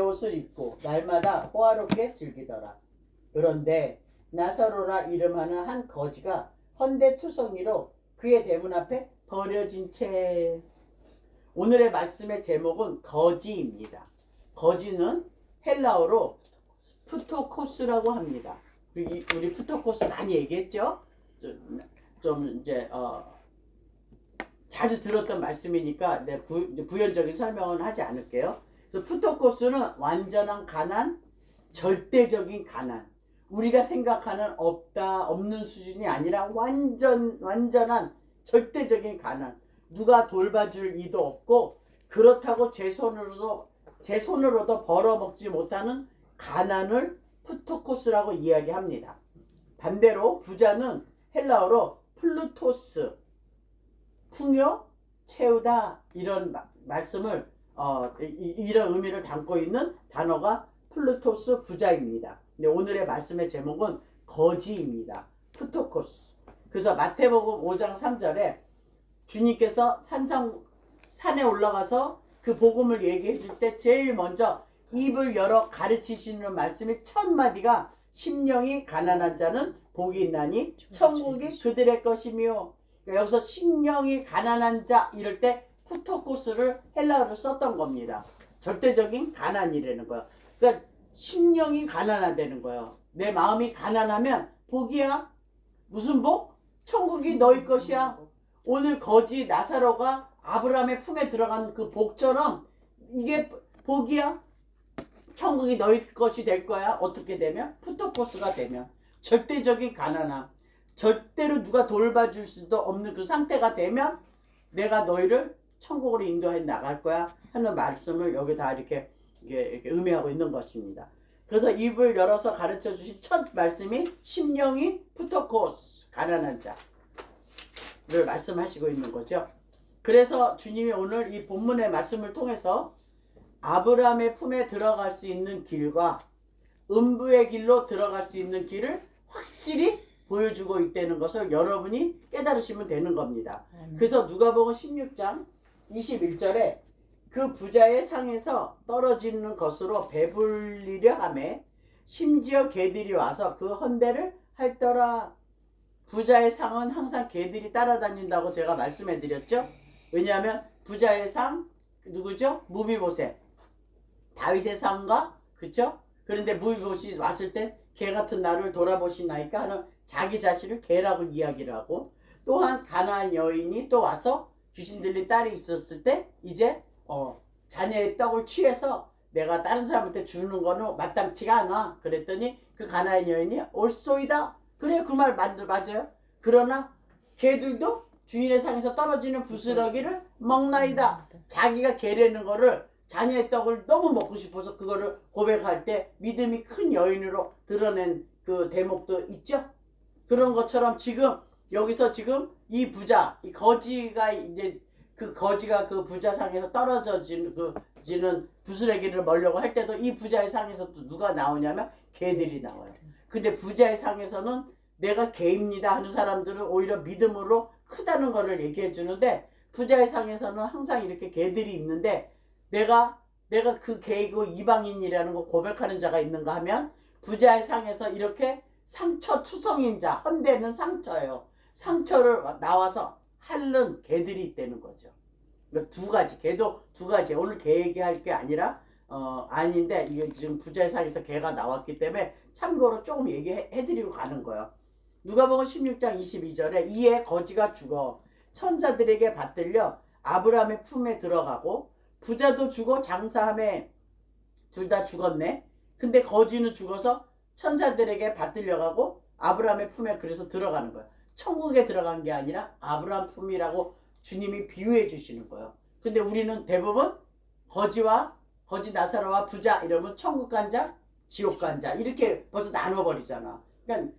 옷을 입고 날마다 호화롭게 즐기더라. 그런데 나사로라 이름하는 한 거지가 헌데투성이로 그의 대문 앞에 버려진 채. 오늘의 말씀의 제목은 거지입니다. 거지는 헬라어로 푸토코스라고 합니다. 우리 푸토코스 많이 얘기했죠? 좀 이제 자주 들었던 말씀이니까 내 부연적인 설명은 하지 않을게요. 그래서 푸토코스는 완전한 가난, 절대적인 가난. 우리가 생각하는 없는 수준이 아니라 완전한 절대적인 가난. 누가 돌봐줄 이도 없고 그렇다고 제 손으로도 벌어먹지 못하는 가난을 푸토코스라고 이야기합니다. 반대로 부자는 헬라어로 플루토스, 풍요, 채우다 이런 말씀을 이런 의미를 담고 있는 단어가 플루토스 부자입니다. 근데 오늘의 말씀의 제목은 거지입니다. 푸토코스. 그래서 마태복음 5장 3절에 주님께서 산에 올라가서 그 복음을 얘기해 줄 때 제일 먼저 입을 열어 가르치시는 말씀이 첫 마디가 심령이 가난한 자는 복이 있나니 천국이 그들의 것이며, 그러니까 여기서 심령이 가난한 자 이럴 때 푸토코스를 헬라어로 썼던 겁니다. 절대적인 가난이라는 거예요. 그러니까 심령이 가난하다는 거예요. 내 마음이 가난하면 복이야. 무슨 복? 천국이 너희 것이야. 오늘 거지 나사로가 아브라함의 품에 들어간 그 복처럼 이게 복이야. 천국이 너희 것이 될 거야. 어떻게 되면? 푸토코스가 되면. 절대적인 가난함. 절대로 누가 돌봐줄 수도 없는 그 상태가 되면 내가 너희를 천국으로 인도해 나갈 거야 하는 말씀을 여기다 이렇게 의미하고 있는 것입니다. 그래서 입을 열어서 가르쳐 주신 첫 말씀이 심령이 푸토코스, 가난한 자를 말씀하시고 있는 거죠. 그래서 주님이 오늘 이 본문의 말씀을 통해서 아브라함의 품에 들어갈 수 있는 길과 음부의 길로 들어갈 수 있는 길을 확실히 보여주고 있다는 것을 여러분이 깨달으시면 되는 겁니다. 그래서 누가복음 16장 21절에 그 부자의 상에서 떨어지는 것으로 배불리려 하매 심지어 개들이 와서 그 헌대를 핥더라. 부자의 상은 항상 개들이 따라다닌다고 제가 말씀해 드렸죠. 왜냐하면 부자의 상 누구죠? 무비보셋, 다윗의 상과, 그쵸? 그런데 무비보셋이 왔을 때 개 같은 나를 돌아보시나이까 하는 자기 자신을 개라고 이야기를 하고, 또한 가나안 여인이 또 와서 귀신 들린 딸이 있었을 때 이제 자녀의 떡을 취해서 내가 다른 사람한테 주는 거는 마땅치가 않아. 그랬더니 그 가나안 여인이 옳소이다. 그래, 그 말 맞아요. 그러나 개들도 주인의 상에서 떨어지는 부스러기를 먹나이다. 자기가 개라는 거를, 자녀의 떡을 너무 먹고 싶어서 그거를 고백할 때 믿음이 큰 여인으로 드러낸 그 대목도 있죠. 그런 것처럼 지금 여기서 지금 이 부자, 이 거지가 이제 그 거지가 그 부자 상에서 떨어지는 부스러기를 먹으려고 할 때도 이 부자의 상에서 누가 나오냐면 개들이 나와요. 근데 부자의 상에서는 내가 개입니다 하는 사람들은 오히려 믿음으로 크다는 거를 얘기해 주는데, 부자의 상에서는 항상 이렇게 개들이 있는데 내가 그 개이고 이방인이라는 거 고백하는 자가 있는가 하면 부자의 상에서 이렇게 상처투성인 자, 헌대는 상처예요. 상처를 나와서 핥는 개들이 있다는 거죠. 두 가지, 개도 두 가지. 오늘 개 얘기할 게 아니라 아닌데 이게 지금 부자의 상에서 개가 나왔기 때문에 참고로 조금 얘기해드리고 가는 거예요. 누가복음 16장 22절에 이에 거지가 죽어 천사들에게 받들려 아브라함의 품에 들어가고, 부자도 죽어 장사함에 둘 다 죽었네. 근데 거지는 죽어서 천사들에게 받들려가고 아브라함의 품에 그래서 들어가는 거예요. 천국에 들어간 게 아니라 아브라함 품이라고 주님이 비유해 주시는 거예요. 근데 우리는 대부분 거지 나사로와 부자 이러면 천국 간 자, 지옥 간 자 이렇게 벌써 나눠버리잖아. 그러니까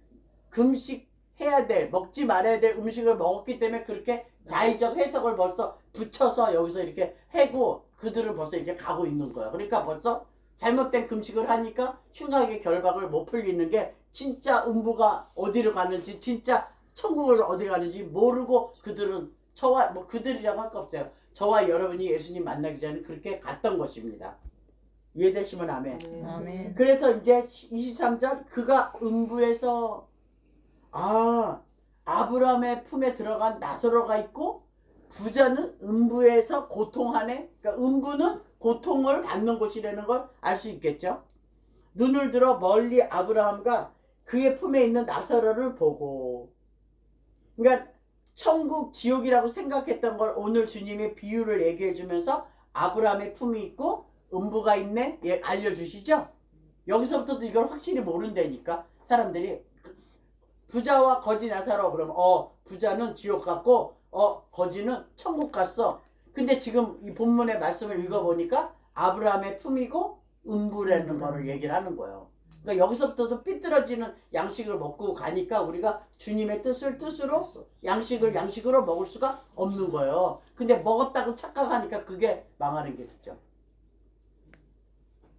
금식해야 될, 먹지 말아야 될 음식을 먹었기 때문에 그렇게 자의적 해석을 벌써 붙여서 여기서 이렇게 해고 그들은 벌써 이렇게 가고 있는 거야. 그러니까 벌써 잘못된 금식을 하니까 흉악의 결박을 못 풀리는 게, 진짜 음부가 어디로 가는지, 진짜 천국을 어디 가는지 모르고 그들은 저와 그들이라고 할 거 없어요. 저와 여러분이 예수님 만나기 전에 그렇게 갔던 것입니다. 이해되시면 아멘. 아멘. 그래서 이제 23절 그가 음부에서 아브라함의 품에 들어간 나사로가 있고 부자는 음부에서 고통하네. 그러니까 음부는 고통을 받는 곳이라는 걸 알 수 있겠죠. 눈을 들어 멀리 아브라함과 그의 품에 있는 나사로를 보고, 그러니까 천국 지옥이라고 생각했던 걸 오늘 주님이 비유를 얘기해 주면서 아브라함의 품이 있고 음부가 있네 알려주시죠. 여기서부터도 이걸 확실히 모른다니까 사람들이. 부자와 거지 나사로 그러면 부자는 지옥 갔고 거지는 천국 갔어. 근데 지금 이 본문의 말씀을 읽어보니까 아브라함의 품이고 음부라는 거를 얘기를 하는 거예요. 그러니까 여기서부터도 삐뚤어지는 양식을 먹고 가니까 우리가 주님의 뜻으로 양식으로 먹을 수가 없는 거예요. 근데 먹었다고 착각하니까 그게 망하는 게 됐죠.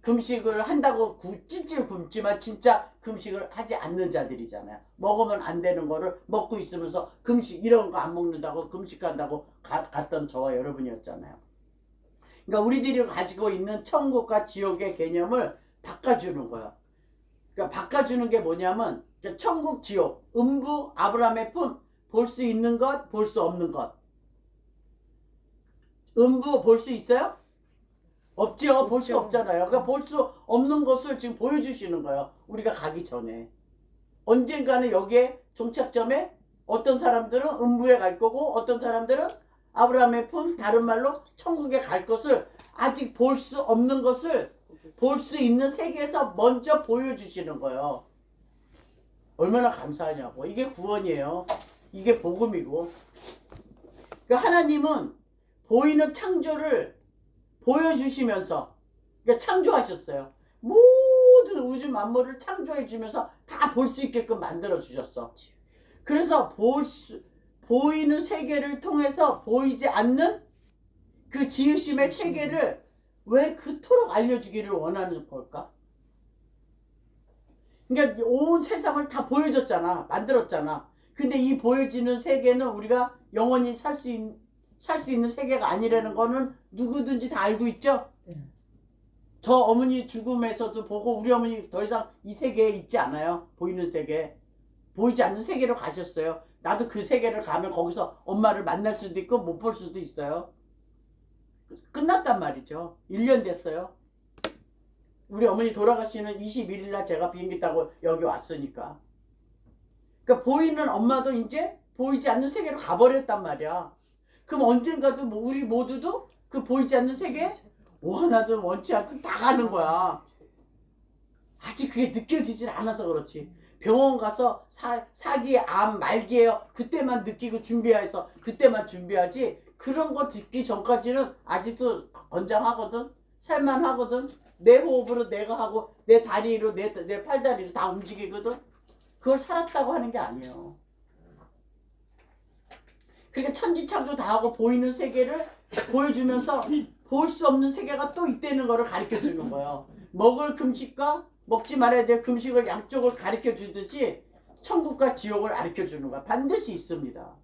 금식을 한다고 찔찔 굶지만 진짜 금식을 하지 않는 자들이잖아요. 먹으면 안 되는 거를 먹고 있으면서 금식 이런 거 안 먹는다고 금식한다고 갔던 저와 여러분이었잖아요. 그러니까 우리들이 가지고 있는 천국과 지옥의 개념을 바꿔주는 거예요. 그러니까 바꿔주는 게 뭐냐면 천국, 지옥, 음부, 아브라함의 품, 볼 수 있는 것, 볼 수 없는 것. 음부 볼 수 있어요? 없지요. 볼 수 없잖아요. 그러니까 볼 수 없는 것을 지금 보여주시는 거예요. 우리가 가기 전에. 언젠가는 여기에 종착점에 어떤 사람들은 음부에 갈 거고 어떤 사람들은 아브라함의 품, 다른 말로 천국에 갈 것을 아직 볼 수 없는 것을 볼 수 있는 세계에서 먼저 보여주시는 거예요. 얼마나 감사하냐고. 이게 구원이에요. 이게 복음이고. 그러니까 하나님은 보이는 창조를 보여주시면서 그러니까 창조하셨어요. 모든 우주 만물을 창조해 주면서 다 볼 수 있게끔 만들어 주셨어. 그래서 보이는 세계를 통해서 보이지 않는 그 지으심의 세계를 왜 그토록 알려주기를 원하는 걸까? 그러니까 온 세상을 다 보여줬잖아. 만들었잖아. 근데 이 보여지는 세계는 우리가 영원히 살 수 있는 세계가 아니라는 거는 누구든지 다 알고 있죠? 저 어머니 죽음에서도 보고 우리 어머니 더 이상 이 세계에 있지 않아요. 보이는 세계. 보이지 않는 세계로 가셨어요. 나도 그 세계를 가면 거기서 엄마를 만날 수도 있고 못 볼 수도 있어요. 끝났단 말이죠. 1년 됐어요. 우리 어머니 돌아가시는 21일 날 제가 비행기 타고 여기 왔으니까. 그러니까 보이는 엄마도 이제 보이지 않는 세계로 가버렸단 말이야. 그럼 언젠가도 우리 모두도 그 보이지 않는 세계 원하든 원치 않든 다 가는 거야. 아직 그게 느껴지질 않아서 그렇지. 병원 가서 사기, 암, 말기예요. 그때만 느끼고 준비해서 그때만 준비하지. 그런 거 듣기 전까지는 아직도 건장하거든. 살만하거든. 내 호흡으로 내가 하고 내 다리로 내 팔다리로 다 움직이거든. 그걸 살았다고 하는 게 아니에요. 그러니까 천지창조 다 하고 보이는 세계를 보여주면서 볼 수 없는 세계가 또 있다는 거를 가르쳐 주는 거예요. 먹을 금식과 먹지 말아야 될 금식을 양쪽을 가르쳐 주듯이 천국과 지옥을 가르쳐 주는 거야. 반드시 있습니다.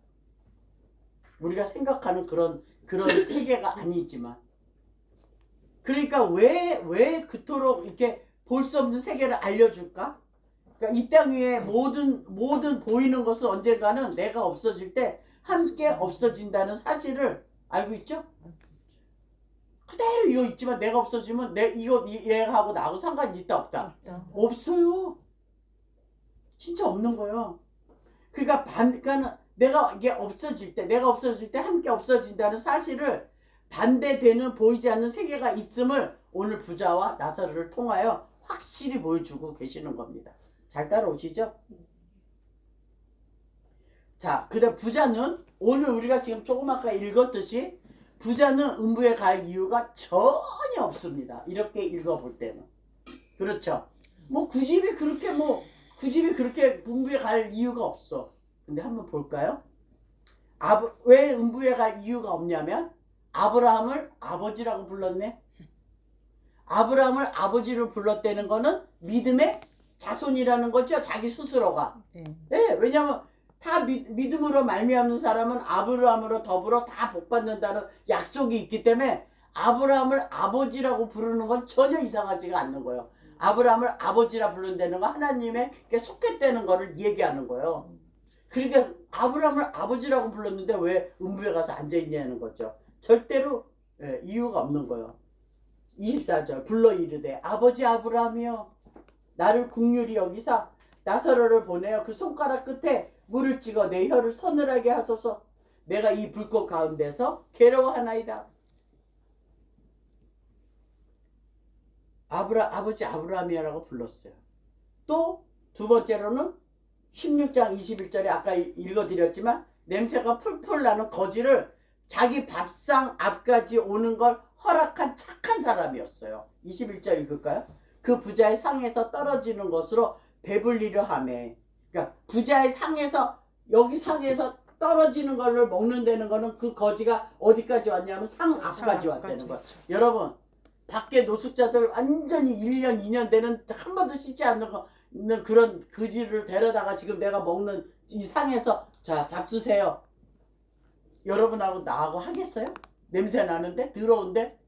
우리가 생각하는 그런 세계가 아니지만. 그러니까 왜 그토록 이렇게 볼 수 없는 세계를 알려줄까? 그러니까 이 땅 위에 모든 보이는 것은 언젠가는 내가 없어질 때 함께 없어진다는 사실을 알고 있죠? 그대로 이거 있지만 내가 없어지면 이거 얘하고 나하고 상관이 있다 없다? 없어요. 진짜 없는 거예요. 그러니까 내가 없어질 때 함께 없어진다는 사실을 반대되는 보이지 않는 세계가 있음을 오늘 부자와 나사로를 통하여 확실히 보여주고 계시는 겁니다. 잘 따라오시죠? 자, 그다음 부자는 오늘 우리가 지금 조금 아까 읽었듯이 부자는 음부에 갈 이유가 전혀 없습니다. 이렇게 읽어볼 때는. 그렇죠? 그 집이 그렇게 음부에 갈 이유가 없어. 근데 한번 볼까요? 왜 음부에 갈 이유가 없냐면 아브라함을 아버지라고 불렀네. 아브라함을 아버지로 불렀다는 거는 믿음의 자손이라는 거죠. 자기 스스로가. 네, 왜냐하면 다 믿음으로 말미암는 사람은 아브라함으로 더불어 다 복받는다는 약속이 있기 때문에 아브라함을 아버지라고 부르는 건 전혀 이상하지가 않는 거예요. 아브라함을 아버지라 부른다는 건 하나님의 속했다는 거를 얘기하는 거예요. 그러니까 아브라함을 아버지라고 불렀는데 왜 음부에 가서 앉아있냐는 거죠. 절대로 이유가 없는 거예요. 24절 불러 이르되 아버지 아브라함이여 나를 긍휼히 여기사 나사로를 보내어 그 손가락 끝에 물을 찍어 내 혀를 서늘하게 하소서. 내가 이 불꽃 가운데서 괴로워하나이다. 아버지 아브라함이라고 불렀어요. 또 두 번째로는 16장 21절에 아까 읽어드렸지만 냄새가 풀풀 나는 거지를 자기 밥상 앞까지 오는 걸 허락한 착한 사람이었어요. 21절 읽을까요? 그 부자의 상에서 떨어지는 것으로 배불리려 하매. 그러니까 부자의 상에서 여기 상에서 떨어지는 걸로 먹는다는 거는 그 거지가 어디까지 왔냐면 상 앞까지 왔다는 거예요. 여러분 밖에 노숙자들 완전히 1년 2년 되는 한 번도 씻지 않는 그런 거지를 데려다가 지금 내가 먹는 이 상에서 자 잡수세요. 여러분하고 나하고 하겠어요? 냄새 나는데 더러운데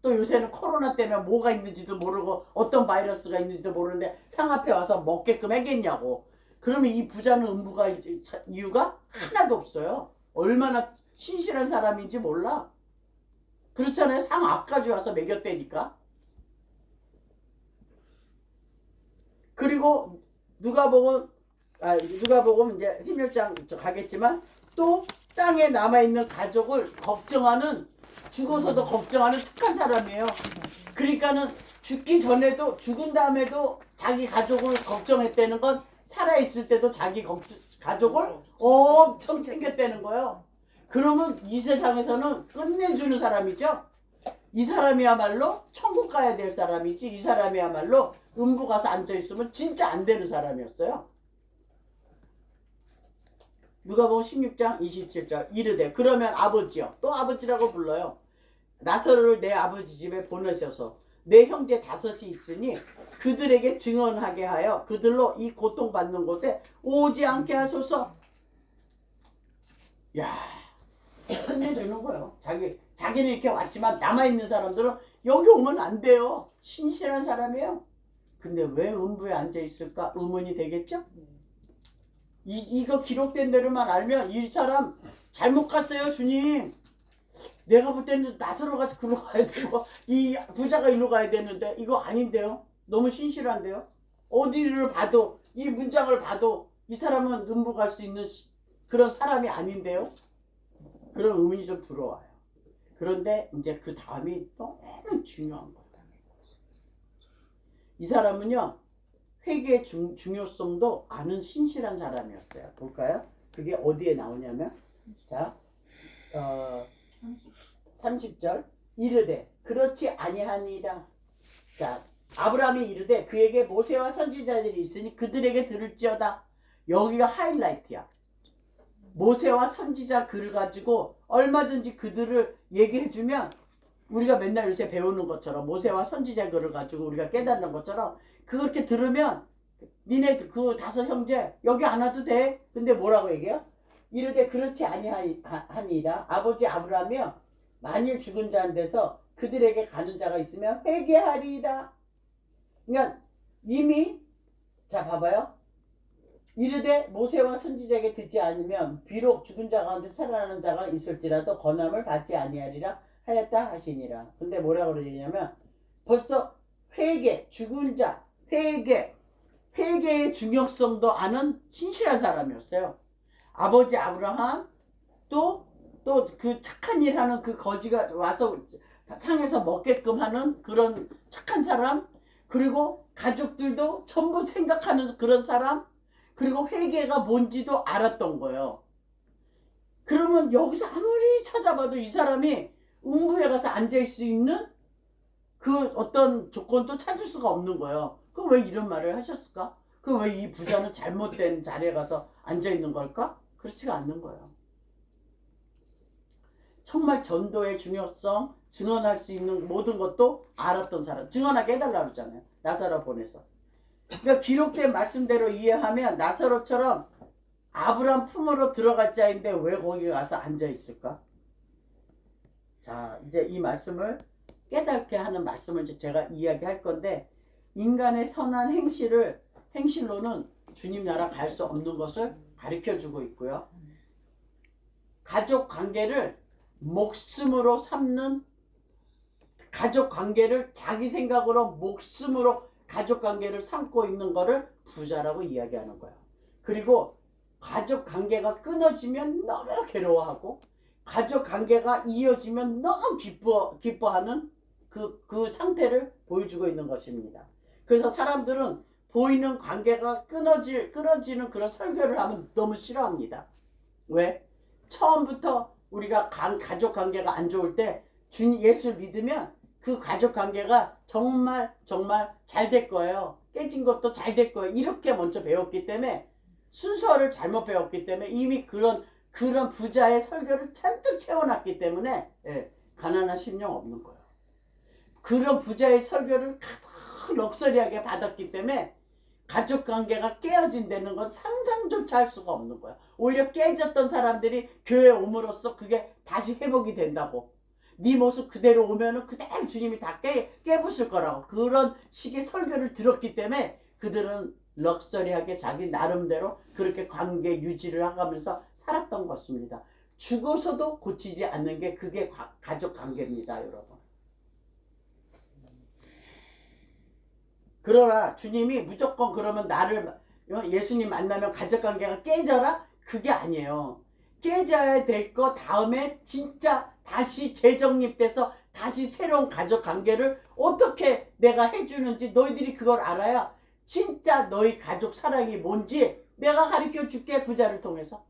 또 요새는 코로나 때문에 뭐가 있는지도 모르고 어떤 바이러스가 있는지도 모르는데 상 앞에 와서 먹게끔 하겠냐고. 그러면 이 부자는 음부가 이유가 하나도 없어요. 얼마나 신실한 사람인지 몰라. 그렇잖아요. 상 앞까지 와서 먹였다니까. 그리고 누가복음 이제 16장 가겠지만 또 땅에 남아있는 가족을 걱정하는 죽어서도 걱정하는 착한 사람이에요. 그러니까는 죽기 전에도 죽은 다음에도 자기 가족을 걱정했다는 건 살아있을 때도 자기 가족을 엄청 챙겼다는 거예요. 그러면 이 세상에서는 끝내주는 사람이죠. 이 사람이야말로 천국 가야 될 사람이지 이 사람이야말로 음부 가서 앉아있으면 진짜 안 되는 사람이었어요. 누가복음 16장 27절 이르되 그러면 아버지여 또 아버지라고 불러요. 나사로를 내 아버지 집에 보내셔서 내 형제 5이 있으니 그들에게 증언하게 하여 그들로 이 고통받는 곳에 오지 않게 하소서. 야 끝내주는 거예요. 자기는 이렇게 왔지만 남아있는 사람들은 여기 오면 안 돼요. 신실한 사람이에요. 근데 왜 음부에 앉아있을까 의문이 되겠죠? 이거 기록된 대로만 알면 이 사람 잘못 갔어요. 주님 내가 볼 때는 나사로 가서 글로 가야 되고 이 부자가 일로 가야 되는데 이거 아닌데요. 너무 신실한데요. 어디를 봐도 이 문장을 봐도 이 사람은 음부 갈 수 있는 그런 사람이 아닌데요. 그런 의문이 좀 들어와요. 그런데 이제 그 다음이 너무 중요한 거예요. 이 사람은요 회개의 중요성도 아는 신실한 사람이었어요. 볼까요? 그게 어디에 나오냐면 자 30절 이르되 그렇지 아니하니이다. 자 아브라함이 이르되 그에게 모세와 선지자들이 있으니 그들에게 들을지어다. 여기가 하이라이트야. 모세와 선지자 글을 가지고 얼마든지 그들을 얘기해주면 우리가 맨날 요새 배우는 것처럼 모세와 선지자 글을 가지고 우리가 깨닫는 것처럼 그렇게 들으면 니네 그 5 형제 여기 안 와도 돼. 근데 뭐라고 얘기해요? 이르되 그렇지 아니하니이다. 아버지 아브라함이여 만일 죽은 자 한 데서 그들에게 가는 자가 있으면 회개하리이다. 그러니까 이미 자 봐봐요. 이르되 모세와 선지자에게 듣지 않으면 비록 죽은 자 가운데 살아나는 자가 있을지라도 권함을 받지 아니하리라 하였다 하시니라. 근데 뭐라고 그러냐면 벌써 회개, 죽은 자, 회개의 중요성도 아는 신실한 사람이었어요. 아버지 아브라함 또 그 착한 일 하는 그 거지가 와서 상에서 먹게끔 하는 그런 착한 사람, 그리고 가족들도 전부 생각하는 그런 사람, 그리고 회개가 뭔지도 알았던 거예요. 그러면 여기서 아무리 찾아봐도 이 사람이 음부에 가서 앉을 수 있는 그 어떤 조건도 찾을 수가 없는 거예요. 그럼 왜 이런 말을 하셨을까? 그럼 왜 이 부자는 잘못된 자리에 가서 앉아 있는 걸까? 그렇지가 않는 거예요. 정말 전도의 중요성, 증언할 수 있는 모든 것도 알았던 사람. 증언하게 해달라고 그러잖아요. 나사로 보내서. 그러니까 기록된 말씀대로 이해하면 나사로처럼 아브라함 품으로 들어갈 자인데 왜 거기 가서 앉아 있을까? 자, 이제 이 말씀을 깨닫게 하는 말씀을 이제 제가 이야기할 건데, 인간의 선한 행실로는 주님 나라 갈 수 없는 것을 가르쳐 주고 있고요. 가족 관계를 목숨으로 삼는, 가족 관계를 자기 생각으로 목숨으로 가족 관계를 삼고 있는 거를 부자라고 이야기하는 거예요. 그리고 가족 관계가 끊어지면 너무 괴로워하고, 가족 관계가 이어지면 너무 기뻐하는 그 상태를 보여주고 있는 것입니다. 그래서 사람들은 보이는 관계가 끊어지는 그런 설교를 하면 너무 싫어합니다. 왜? 처음부터 우리가 가족 관계가 안 좋을 때 예수 믿으면 그 가족 관계가 정말 잘 될 거예요. 깨진 것도 잘 될 거예요. 이렇게 먼저 배웠기 때문에, 순서를 잘못 배웠기 때문에, 이미 그런 부자의 설교를 잔뜩 채워놨기 때문에, 예, 가난한 심령 없는 거예요. 그런 부자의 설교를 가득 럭셔리하게 받았기 때문에 가족 관계가 깨어진다는 건 상상조차 할 수가 없는 거야. 오히려 깨졌던 사람들이 교회에 옴으로써 그게 다시 회복이 된다고. 네 모습 그대로 오면은 그대로 주님이 다 깨부술 거라고. 그런 식의 설교를 들었기 때문에 그들은 럭셔리하게 자기 나름대로 그렇게 관계 유지를 하면서 살았던 것입니다. 죽어서도 고치지 않는 게 그게 가족 관계입니다, 여러분. 그러나 주님이 무조건 그러면 예수님 만나면 가족관계가 깨져라? 그게 아니에요. 깨져야 될 거 다음에 진짜 다시 재정립돼서 다시 새로운 가족관계를 어떻게 내가 해주는지 너희들이 그걸 알아야 진짜 너희 가족 사랑이 뭔지 내가 가르쳐 줄게, 부자를 통해서.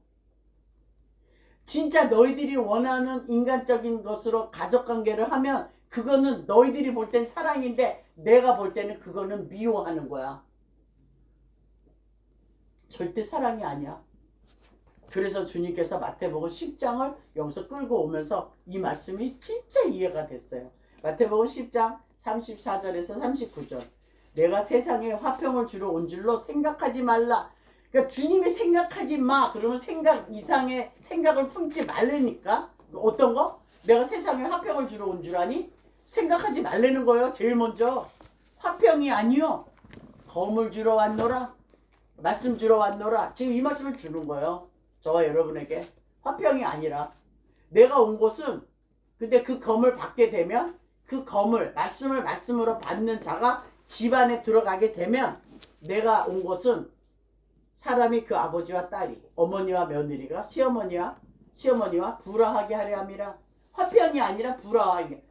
진짜 너희들이 원하는 인간적인 것으로 가족관계를 하면 그거는 너희들이 볼 땐 사랑인데 내가 볼 때는 그거는 미워하는 거야. 절대 사랑이 아니야. 그래서 주님께서 마태복음 10장을 여기서 끌고 오면서 이 말씀이 진짜 이해가 됐어요. 마태복음 10장 34절에서 39절. 내가 세상에 화평을 주러 온 줄로 생각하지 말라. 그러니까 주님이 생각하지 마. 그러면 생각 이상의 생각을 품지 말라니까. 어떤 거? 내가 세상에 화평을 주러 온 줄 아니? 생각하지 말라는 거예요. 제일 먼저. 화평이 아니요. 검을 주러 왔노라. 말씀 주러 왔노라. 지금 이 말씀을 주는 거예요. 저와 여러분에게. 화평이 아니라. 내가 온 곳은, 근데 그 검을 받게 되면 그 검을, 말씀으로 받는 자가 집 안에 들어가게 되면 내가 온 곳은 사람이 그 아버지와 딸이, 어머니와 며느리가 시어머니와 불화하게 하려 함이라. 화평이 아니라 불화하게,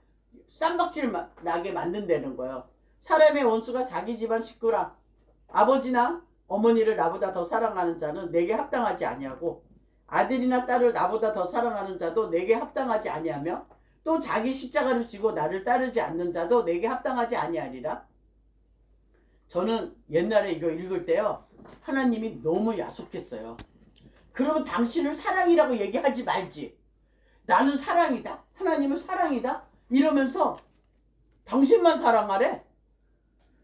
쌈박질 나게 만든다는 거예요. 사람의 원수가 자기 집안 식구라. 아버지나 어머니를 나보다 더 사랑하는 자는 내게 합당하지 아니하고, 아들이나 딸을 나보다 더 사랑하는 자도 내게 합당하지 아니하며, 또 자기 십자가를 지고 나를 따르지 않는 자도 내게 합당하지 아니하리라. 저는 옛날에 이거 읽을 때요, 하나님이 너무 야속했어요. 그러면 당신을 사랑이라고 얘기하지 말지. 나는 사랑이다. 하나님은 사랑이다. 이러면서 당신만 사랑하래.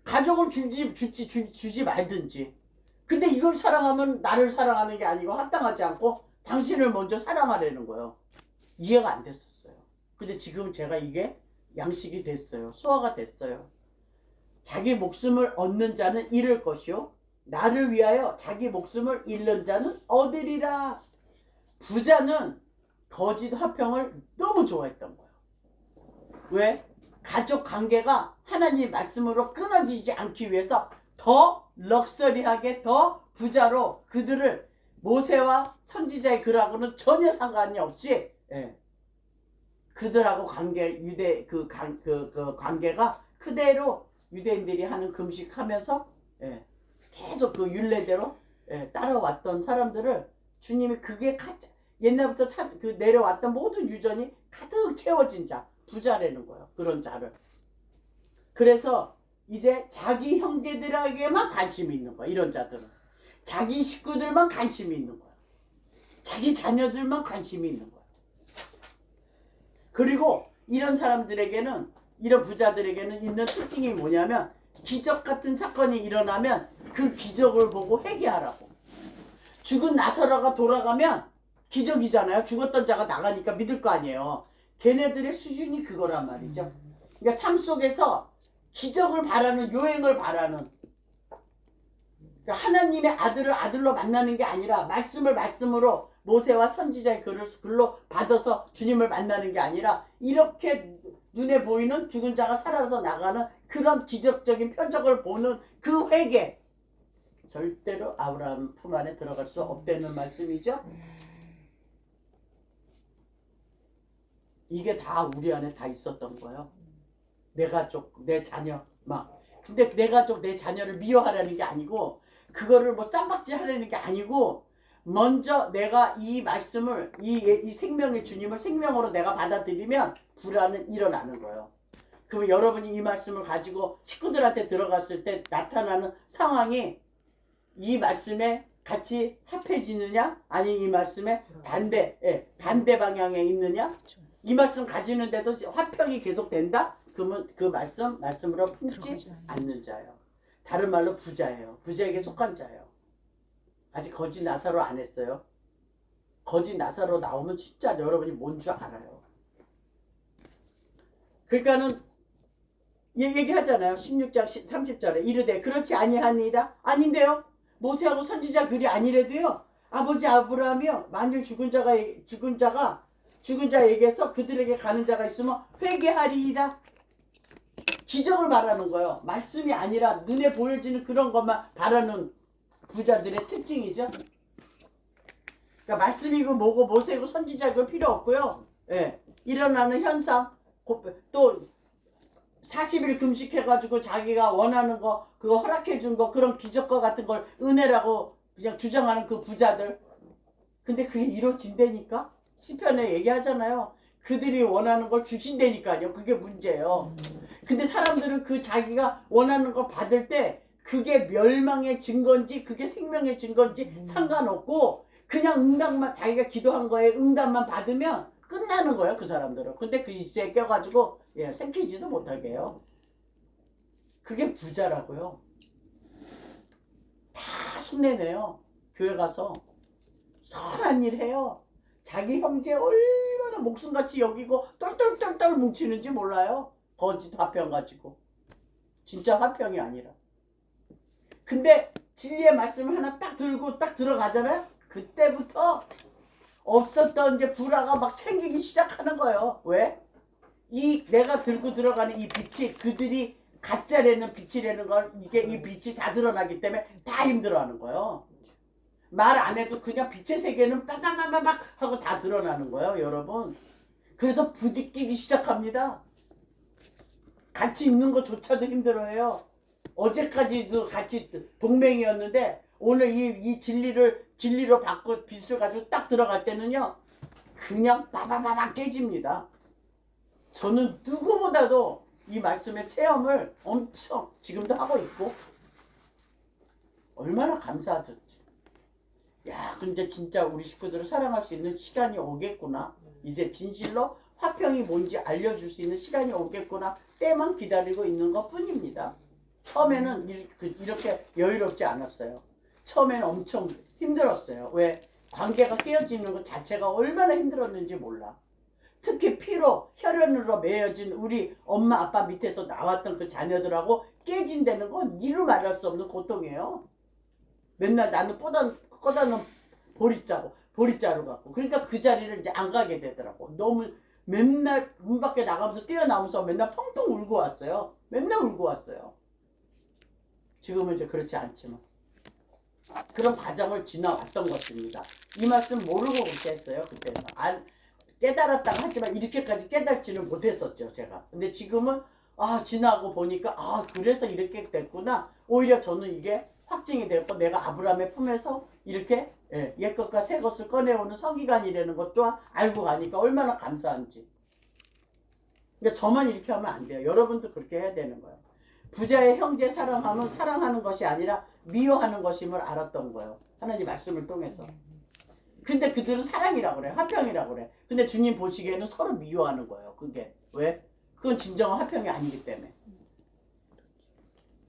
가족을 주지 말든지. 근데 이걸 사랑하면 나를 사랑하는 게 아니고 합당하지 않고 당신을 먼저 사랑하려는 거예요. 이해가 안 됐었어요. 근데 지금 제가 이게 양식이 됐어요. 소화가 됐어요. 자기 목숨을 얻는 자는 잃을 것이요, 나를 위하여 자기 목숨을 잃는 자는 얻으리라. 부자는 거짓 화평을 너무 좋아했던 거예요. 왜? 가족 관계가 하나님 말씀으로 끊어지지 않기 위해서 더 럭셔리하게, 더 부자로 그들을, 모세와 선지자의 글하고는 전혀 상관이 없이, 예, 그들하고 관계가 그대로 유대인들이 하는 금식하면서, 예, 계속 그 율례대로, 예, 따라왔던 사람들을 주님이 그게 옛날부터 내려왔던 모든 유전이 가득 채워진 자, 부자라는 거예요. 그런 자를. 그래서 이제 자기 형제들에게만 관심이 있는 거야. 이런 자들은 자기 식구들만 관심이 있는 거야. 자기 자녀들만 관심이 있는 거야. 그리고 이런 사람들에게는, 이런 부자들에게는 있는 특징이 뭐냐면, 기적 같은 사건이 일어나면 그 기적을 보고 회개하라고. 죽은 나사로가 돌아가면 기적이잖아요. 죽었던 자가 나가니까 믿을 거 아니에요. 걔네들의 수준이 그거란 말이죠. 그러니까 삶 속에서 기적을 바라는, 요행을 바라는, 그러니까 하나님의 아들을 아들로 만나는 게 아니라 말씀을 말씀으로 모세와 선지자의 글로 받아서 주님을 만나는 게 아니라 이렇게 눈에 보이는 죽은 자가 살아서 나가는 그런 기적적인 표적을 보는 그 회개, 절대로 아브라함 품 안에 들어갈 수 없다는 말씀이죠. 이게 다 우리 안에 다 있었던 거예요. 내 가족, 내 자녀 막. 근데 내 가족, 내 자녀를 미워하라는 게 아니고 그거를 뭐 쌈박질 하려는 게 아니고 먼저 내가 이 말씀을 이 생명의 주님을 생명으로 내가 받아들이면 불안은 일어나는 거예요. 그러면 여러분이 이 말씀을 가지고 식구들한테 들어갔을 때 나타나는 상황이 이 말씀에 같이 합해지느냐 아니면 이 말씀에 반대 방향에 있느냐, 이 말씀 가지는데도 화평이 계속된다? 그러면 그 말씀으로 품지 않는 자예요. 다른 말로 부자예요. 부자에게 속한 자예요. 아직 거짓 나사로 안 했어요. 거짓 나사로 나오면 진짜 여러분이 뭔 줄 알아요. 그러니까는 얘기하잖아요. 16장 30절에 이르되 그렇지 아니하니이다. 아닌데요. 모세하고 선지자 글이 아니래도요. 아버지 아브라함이요. 만일 죽은 자에게서 그들에게 가는 자가 있으면 회개하리이다. 기적을 바라는 거예요. 말씀이 아니라 눈에 보여지는 그런 것만 바라는 부자들의 특징이죠. 그러니까 말씀이고 뭐고 모세고 선지자고 필요 없고요. 예, 일어나는 현상, 또 40일 금식해가지고 자기가 원하는 거 그거 허락해준 거 그런 기적과 같은 걸 은혜라고 그냥 주장하는 그 부자들. 근데 그게 이루어진다니까? 시편에 얘기하잖아요. 그들이 원하는 걸 주신다니까요. 그게 문제예요. 근데 사람들은 그 자기가 원하는 걸 받을 때 그게 멸망의 증거인지 그게 생명의 증거인지 상관없고 그냥 응답만, 자기가 기도한 거에 응답만 받으면 끝나는 거예요. 그 사람들은. 근데 그 일세에 껴가지고 생기지도 못하게 해요. 그게 부자라고요. 다 흉내내요. 교회 가서 선한 일 해요. 자기 형제 얼마나 목숨같이 여기고 똘똘똘똘 뭉치는지 몰라요. 거짓 화평 가지고. 진짜 화평이 아니라. 근데 진리의 말씀을 하나 딱 들고 딱 들어가잖아요. 그때부터 없었던 이제 불화가 막 생기기 시작하는 거예요. 왜? 이 내가 들고 들어가는 이 빛이 그들이 가짜라는 빛이라는 걸 이게 이 빛이 다 드러나기 때문에 다 힘들어하는 거예요. 말 안 해도 그냥 빛의 세계는 빠바바바박 하고 다 드러나는 거예요, 여러분. 그래서 부딪히기 시작합니다. 같이 있는 것조차도 힘들어요. 어제까지도 같이 동맹이었는데 오늘 이 진리로 바꿔 빛을 가지고 딱 들어갈 때는요, 그냥 빠바바박 깨집니다. 저는 누구보다도 이 말씀의 체험을 엄청 지금도 하고 있고 얼마나 감사하던지. 야, 근데 진짜 우리 식구들을 사랑할 수 있는 시간이 오겠구나. 이제 진실로 화평이 뭔지 알려줄 수 있는 시간이 오겠구나. 때만 기다리고 있는 것 뿐입니다. 처음에는 이렇게 여유롭지 않았어요. 처음에는 엄청 힘들었어요. 왜? 관계가 깨어지는 것 자체가 얼마나 힘들었는지 몰라. 특히 피로, 혈연으로 매여진 우리 엄마 아빠 밑에서 나왔던 그 자녀들하고 깨진다는 건 이루 말할 수 없는 고통이에요. 맨날 나는 꺼다놓은 보리자루 갖고. 그러니까 그 자리를 이제 안 가게 되더라고. 너무 맨날 문 밖에 나가면서 뛰어나오면서 맨날 펑펑 울고 왔어요. 맨날 울고 왔어요. 지금은 이제 그렇지 않지만 그런 과정을 지나왔던 것입니다. 이 말씀 모르고 그렇게 했어요. 그때는 깨달았다고 하지만 이렇게까지 깨달지는 못했었죠, 제가. 근데 지금은 지나고 보니까 그래서 이렇게 됐구나. 오히려 저는 이게 확증이 됐고 내가 아브라함의 품에서 이렇게 옛것과 새것을 꺼내오는 서기관이라는 것 또한 알고 가니까 얼마나 감사한지. 그러니까 저만 이렇게 하면 안 돼요. 여러분도 그렇게 해야 되는 거예요. 부자의 형제 사랑하면 사랑하는 것이 아니라 미워하는 것임을 알았던 거예요. 하나님 말씀을 통해서. 근데 그들은 사랑이라고 그래. 화평이라고 그래. 근데 주님 보시기에는 서로 미워하는 거예요. 그게. 왜? 그건 진정한 화평이 아니기 때문에.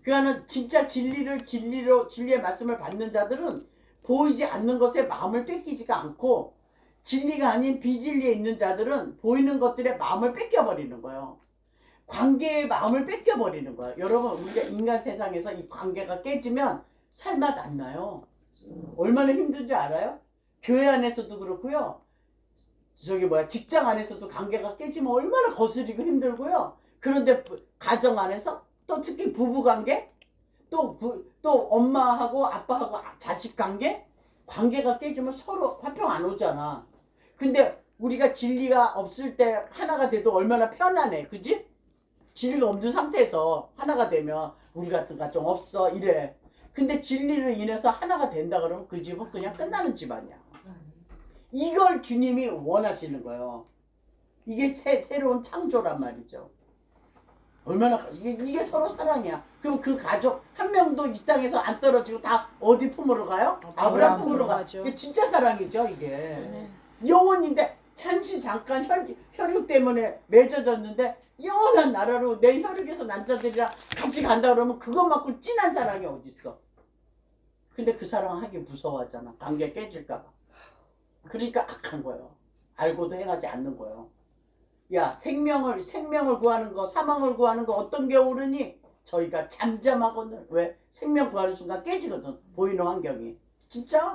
그러니까 진짜 진리의 말씀을 받는 자들은 보이지 않는 것에 마음을 뺏기지가 않고 진리가 아닌 비진리에 있는 자들은 보이는 것들의 마음을 뺏겨버리는 거예요. 관계의 마음을 뺏겨버리는 거예요. 여러분, 우리가 인간 세상에서 이 관계가 깨지면 살맛 안 나요. 얼마나 힘든지 알아요? 교회 안에서도 그렇고요. 직장 안에서도 관계가 깨지면 얼마나 거스리고 힘들고요. 그런데 가정 안에서 또 특히 부부 관계, 또 엄마하고 아빠하고 자식 관계가 깨지면 서로 화평 안 오잖아. 근데 우리가 진리가 없을 때 하나가 돼도 얼마나 편안해, 그지? 진리가 없는 상태에서 하나가 되면 우리 같은 가정 없어 이래. 근데 진리를 인해서 하나가 된다 그러면 그 집은 그냥 끝나는 집안이야. 이걸 주님이 원하시는 거예요. 이게 새로운 창조란 말이죠. 얼마나 이게 서로 사랑이야. 그럼 그 가족 한 명도 이 땅에서 안 떨어지고 다 어디 품으로 가요? 아브라함 품으로 가죠. 이게 진짜 사랑이죠, 이게. 영원인데 잠깐 혈육 때문에 맺어졌는데 영원한 나라로 내 혈육에서 난 자들이랑 같이 간다 그러면 그것만큼 진한 사랑이 어딨어. 근데 그 사랑 하기 무서워하잖아. 관계 깨질까 봐. 그러니까 악한 거예요. 알고도 행하지 않는 거예요. 야, 생명을 구하는 거, 사망을 구하는 거 어떤 게 옳으니? 저희가 잠잠하거든. 왜? 생명 구하는 순간 깨지거든. 보이는 환경이. 진짜?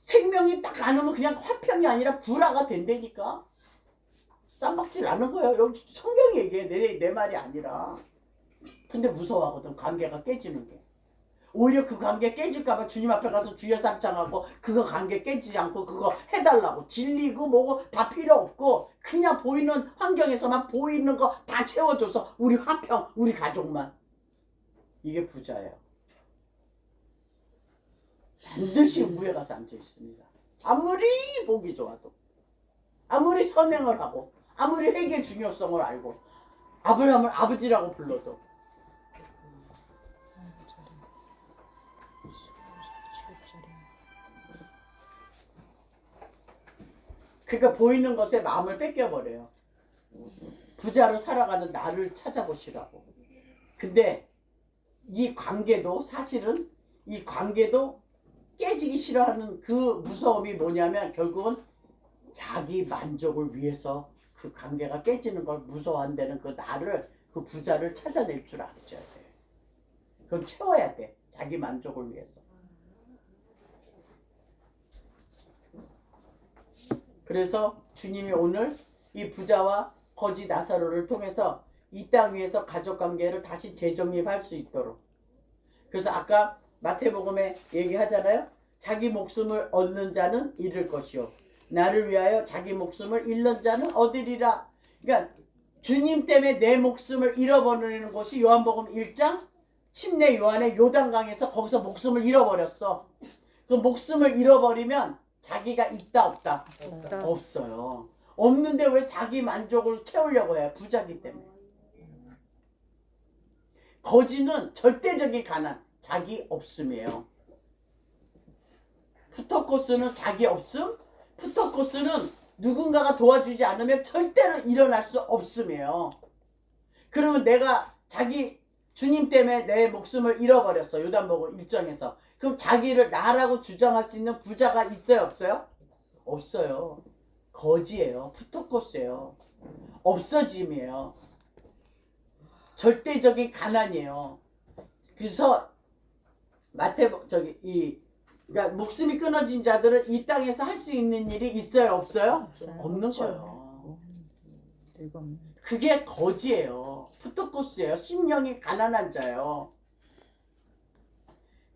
생명이 딱 안 오면 그냥 화평이 아니라 불화가 된다니까. 쌈박질 나는 거예요. 여기 성경이 얘기해. 내 말이 아니라. 근데 무서워하거든. 관계가 깨지는 게. 오히려 그 관계 깨질까봐 주님 앞에 가서 주여 삼창하고 그거 관계 깨지지 않고 그거 해달라고. 진리고 뭐고 다 필요 없고 그냥 보이는 환경에서만 보이는 거 다 채워줘서 우리 화평, 우리 가족만. 이게 부자예요. 반드시 우에 가서 앉아 있습니다. 아무리 보기 좋아도, 아무리 선행을 하고, 아무리 회개의 중요성을 알고, 아브라함을 아버지라고 불러도 그러니까 보이는 것에 마음을 뺏겨버려요. 부자로 살아가는 나를 찾아보시라고. 근데 이 관계도 사실은 이 관계도 깨지기 싫어하는 그 무서움이 뭐냐면 결국은 자기 만족을 위해서 그 관계가 깨지는 걸 무서워한다는 그 나를, 그 부자를 찾아낼 줄 알아야 돼. 그건 채워야 돼. 자기 만족을 위해서. 그래서 주님이 오늘 이 부자와 거지 나사로를 통해서 이 땅 위에서 가족관계를 다시 재정립할 수 있도록. 그래서 아까 마태복음에 얘기하잖아요. 자기 목숨을 얻는 자는 잃을 것이요 나를 위하여 자기 목숨을 잃는 자는 얻으리라. 그러니까 주님 때문에 내 목숨을 잃어버리는 곳이 요한복음 1장 침례 요한의 요단강에서 거기서 목숨을 잃어버렸어. 그 목숨을 잃어버리면 자기가 있다 없다? 없어요. 없는데 왜 자기 만족을 채우려고 해요? 부자기 때문에. 거지는 절대적인 가난, 자기 없음이에요. 푸터코스는 자기 없음, 푸터코스는 누군가가 도와주지 않으면 절대로 일어날 수 없음이에요. 그러면 내가 주님 때문에 내 목숨을 잃어버렸어. 요단복음 1장에서. 그럼 자기를 나라고 주장할 수 있는 부자가 있어요? 없어요? 없어요. 거지예요. 푸터코스예요. 없어짐이에요. 절대적인 가난이에요. 그래서 그러니까 목숨이 끊어진 자들은 이 땅에서 할 수 있는 일이 있어요? 없어요? 없는 거예요. 그게 거지예요. 푸토코스예요. 심령이 가난한 자예요.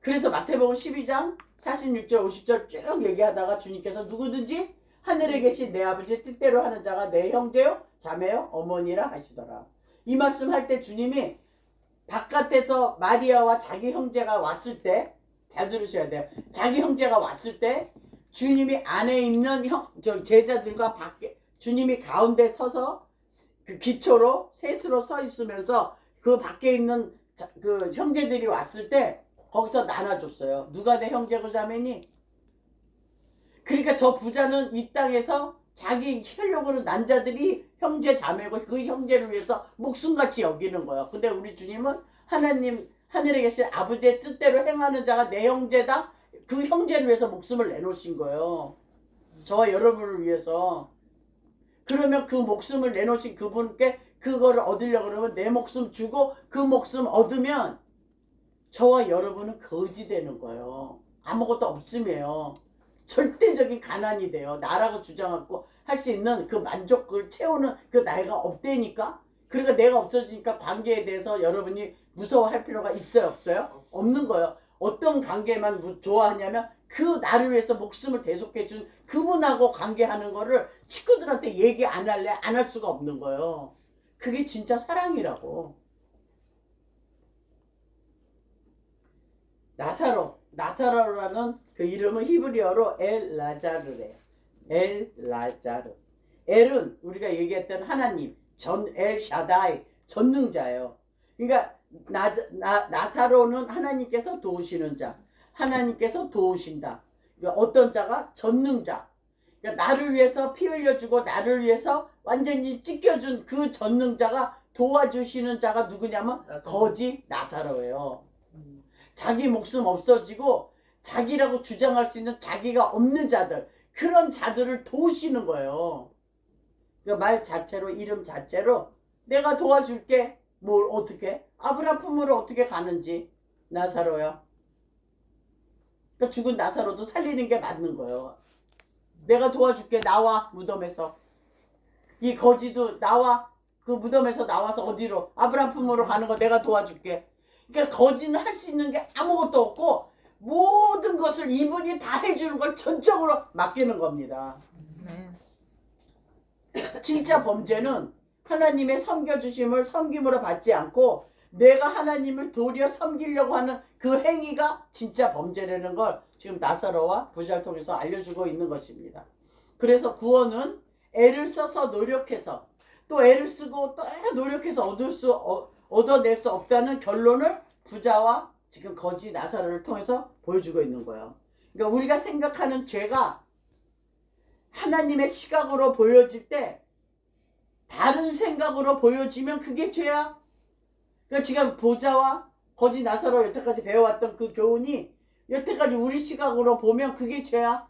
그래서 마태복음 12장 46절 50절 쭉 얘기하다가 주님께서 누구든지 하늘에 계신 내 아버지의 뜻대로 하는 자가 내 형제요 자매요 어머니라 하시더라. 이 말씀할 때 주님이 바깥에서 마리아와 자기 형제가 왔을 때 잘 들으셔야 돼요. 자기 형제가 왔을 때 주님이 안에 있는 제자들과 주님이 가운데 서서 그 기초로 셋으로 서 있으면서 그 밖에 있는 그 형제들이 왔을 때 거기서 나눠줬어요. 누가 내 형제고 자매니? 그러니까 저 부자는 이 땅에서 자기 혈육으로 난 자들이 형제 자매고 그 형제를 위해서 목숨같이 여기는 거예요. 근데 우리 주님은 하나님 하늘에 계신 아버지의 뜻대로 행하는 자가 내 형제다. 그 형제를 위해서 목숨을 내놓으신 거예요. 저와 여러분을 위해서. 그러면 그 목숨을 내놓으신 그분께 그거를 얻으려고 그러면 내 목숨 주고 그 목숨 얻으면 저와 여러분은 거지 되는 거예요. 아무것도 없음이에요. 절대적인 가난이 돼요. 나라고 주장하고 할 수 있는 그 만족을 채우는 그 나이가 없대니까. 그러니까 내가 없어지니까 관계에 대해서 여러분이 무서워할 필요가 있어요, 없어요? 없는 거예요. 어떤 관계만 좋아하냐면 그 나를 위해서 목숨을 대속해 준 그분하고 관계하는 거를 친구들한테 얘기 안 할래? 안 할 수가 없는 거예요. 그게 진짜 사랑이라고. 나사로라는 그 이름은 히브리어로 엘라자르래요. 엘라자르. 엘은 우리가 얘기했던 하나님, 엘샤다이, 전능자예요. 그러니까 나사로는 하나님께서 도우시는 자, 하나님께서 도우신다. 그러니까 어떤 자가? 전능자. 그러니까 나를 위해서 피 흘려주고 나를 위해서 완전히 찢겨준 그 전능자가 도와주시는 자가 누구냐면 거지 나사로예요. 자기 목숨 없어지고 자기라고 주장할 수 있는 자기가 없는 자들, 그런 자들을 도우시는 거예요. 그 말 자체로, 이름 자체로 내가 도와줄게. 뭘 어떻게? 아브라함 품으로 어떻게 가는지. 나사로야. 그러니까 죽은 나사로도 살리는 게 맞는 거예요. 내가 도와줄게. 나와 무덤에서. 이 거지도 나와. 그 무덤에서 나와서 어디로? 아브라함 품으로 가는 거 내가 도와줄게. 그러니까 거지는 할 수 있는 게 아무것도 없고 모든 것을 이분이 다 해주는 걸 전적으로 맡기는 겁니다. 진짜 범죄는 하나님의 섬겨주심을 섬김으로 받지 않고 내가 하나님을 도리어 섬기려고 하는 그 행위가 진짜 범죄라는 걸 지금 나사로와 부자를 통해서 알려주고 있는 것입니다. 그래서 구원은 애를 써서 노력해서 또 애를 쓰고 또 노력해서 얻어낼 수 없다는 결론을 부자와 지금 거지 나사로를 통해서 보여주고 있는 거예요. 그러니까 우리가 생각하는 죄가 하나님의 시각으로 보여질 때 다른 생각으로 보여지면 그게 죄야. 그러니까 지금 부자와 거지 나사로 여태까지 배워왔던 그 교훈이 여태까지 우리 시각으로 보면 그게 죄야.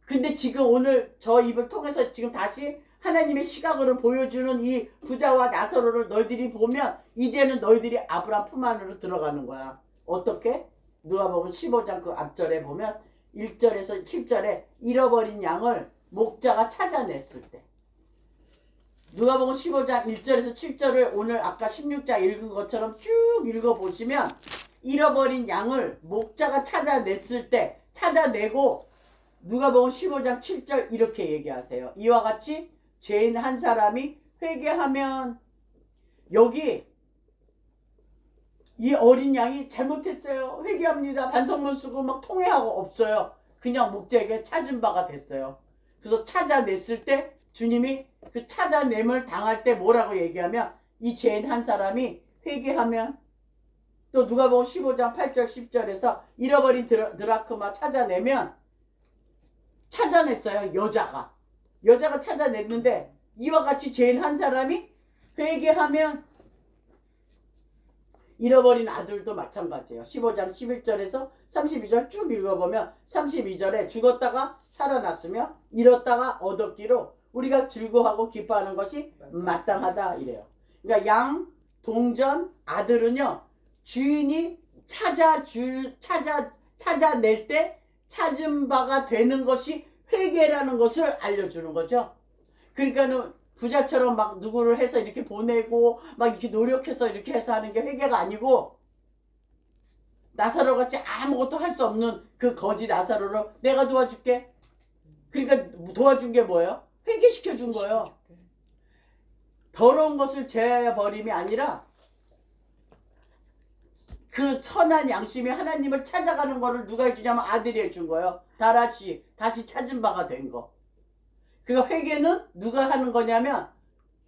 근데 지금 오늘 저 입을 통해서 지금 다시 하나님의 시각으로 보여주는 이 부자와 나사로를 너희들이 보면 이제는 너희들이 아브라함 품 안으로 들어가는 거야. 어떻게? 누가복음 15장 그 앞절에 보면 1절에서 7절에 잃어버린 양을 목자가 찾아냈을 때, 누가복음 15장 1절에서 7절을 오늘 아까 16장 읽은 것처럼 쭉 읽어보시면 잃어버린 양을 목자가 찾아냈을 때, 찾아내고 누가복음 15장 7절 이렇게 얘기하세요. 이와 같이 죄인 한 사람이 회개하면, 여기 이 어린 양이 잘못했어요. 회개합니다. 반성문 쓰고 막 통회하고 없어요. 그냥 목자에게 찾은 바가 됐어요. 그래서 찾아냈을 때 주님이 그 찾아냄을 당할 때 뭐라고 얘기하면 이 죄인 한 사람이 회개하면, 또 누가복음 15장 8절 10절에서 잃어버린 드라크마 찾아내면, 찾아냈어요. 여자가 찾아냈는데 이와 같이 죄인 한 사람이 회개하면, 잃어버린 아들도 마찬가지예요. 15장 11절에서 32절 쭉 읽어보면 32절에 죽었다가 살아났으며 잃었다가 얻었기로 우리가 즐거워하고 기뻐하는 것이 마땅하다 이래요. 그러니까 양, 동전, 아들은요 주인이 찾아낼 때 찾은 바가 되는 것이 회개라는 것을 알려주는 거죠. 그러니까는 부자처럼 막 누구를 해서 이렇게 보내고 막 이렇게 노력해서 이렇게 해서 하는 게 회개가 아니고, 나사로 같이 아무것도 할 수 없는 그 거지 나사로를 내가 도와줄게. 그러니까 도와준 게 뭐예요? 회개시켜 준 거예요. 더러운 것을 제어버림이 아니라 그 선한 양심이 하나님을 찾아가는 거를 누가 해주냐면 아들이 해준 거예요. 다시 찾은 바가 된 거. 그러니까 회개는 누가 하는 거냐면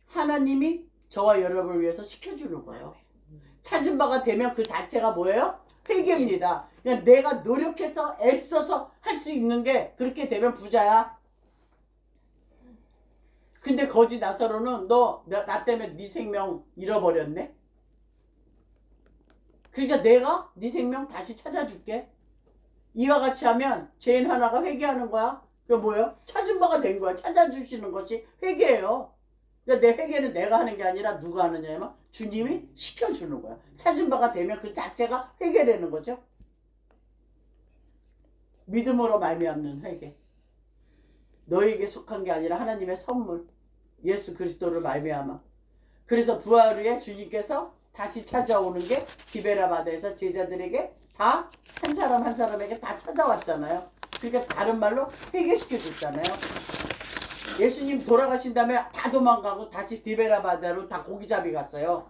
하나님이 저와 여러분을 위해서 시켜주는 거예요. 찾은 바가 되면 그 자체가 뭐예요? 회개입니다. 그냥 내가 노력해서 애써서 할 수 있는 게 그렇게 되면 부자야. 근데 거지 나사로는 나 때문에 네 생명 잃어버렸네. 그러니까 내가 네 생명 다시 찾아줄게. 이와 같이 하면 죄인 하나가 회개하는 거야. 그게 뭐예요? 찾은 바가 된 거야. 찾아주시는 것이 회개예요. 그러니까 내 회개는 내가 하는 게 아니라 누가 하느냐면 주님이 시켜주는 거야. 찾은 바가 되면 그 자체가 회개라는 거죠. 믿음으로 말미암는 회개. 너에게 속한 게 아니라 하나님의 선물. 예수 그리스도를 말미암아. 그래서 부활 후에 주님께서 다시 찾아오는 게 기베라 바다에서 제자들에게 다 한 사람 한 사람에게 다 찾아왔잖아요. 그러니까 다른 말로 회개시켜 줬잖아요. 예수님 돌아가신 다음에 다 도망가고 다시 디베라 바다로 다 고기잡이 갔어요.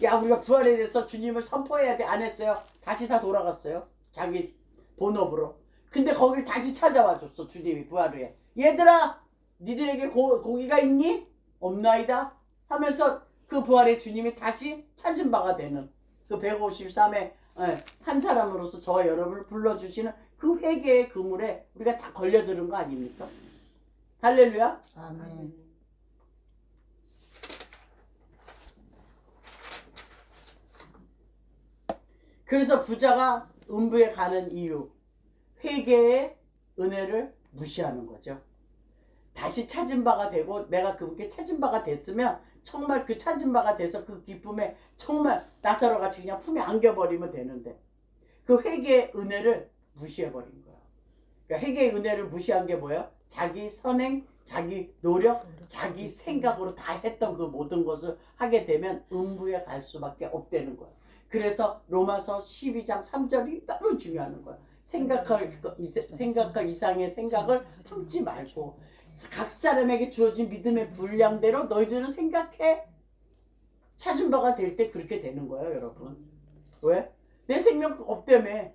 야, 우리가 부활에 대해서 주님을 선포해야 돼. 안 했어요. 다시 다 돌아갔어요. 자기 본업으로. 근데 거길 다시 찾아와 줬어. 주님이 부활 후에. 얘들아, 니들에게 고기가 있니? 없나이다 하면서 그 부활의 주님이 다시 찾은 바가 되는 그 153의 한 사람으로서 저와 여러분을 불러주시는 그 회개의 그물에 우리가 다 걸려드는 거 아닙니까? 할렐루야. 아멘. 그래서 부자가 음부에 가는 이유, 회개의 은혜를 무시하는 거죠. 다시 찾은 바가 되고 내가 그분께 찾은 바가 됐으면 정말 그 찾은 바가 돼서 그 기쁨에 정말 나사로 같이 그냥 품에 안겨버리면 되는데 그 회개의 은혜를 무시해버린 거야. 그러니까 회개의 은혜를 무시한 게 뭐예요? 자기 선행, 자기 노력, 자기 생각으로 다 했던 그 모든 것을 하게 되면 음부에 갈 수밖에 없다는 거야. 그래서 로마서 12장 3절이 너무 중요한 거야. 생각할 이상의 생각을 품지 말고 각 사람에게 주어진 믿음의 분량대로 너희들은 생각해. 찾은 바가 될 때 그렇게 되는 거예요, 여러분. 왜? 내 생명 없다며.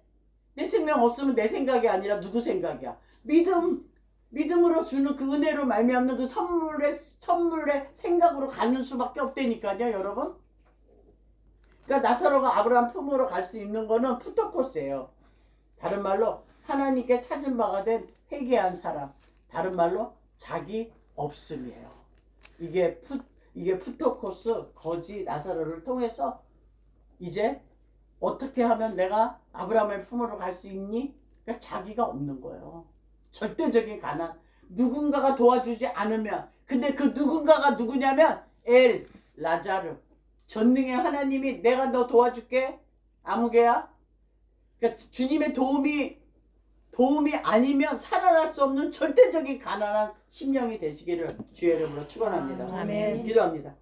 내 생명 없으면 내 생각이 아니라 누구 생각이야? 믿음으로 주는 그 은혜로 말미암는 그 선물의 생각으로 가는 수밖에 없다니까요, 여러분. 그러니까 나사로가 아브라함 품으로 갈 수 있는 거는 푸토코스예요. 다른 말로 하나님께 찾은 바가 된 회개한 사람. 다른 말로 자기 없음이에요. 이게 푸토코스 거지 나사로를 통해서 이제 어떻게 하면 내가 아브라함의 품으로 갈 수 있니? 그러니까 자기가 없는 거예요. 절대적인 가난. 누군가가 도와주지 않으면. 근데 그 누군가가 누구냐면 라자르. 전능의 하나님이 내가 너 도와줄게. 아무개야. 그러니까 주님의 도움이 아니면 살아날 수 없는 절대적인 가난한 심령이 되시기를 주의 이름으로 축원합니다. 아멘. 기도합니다.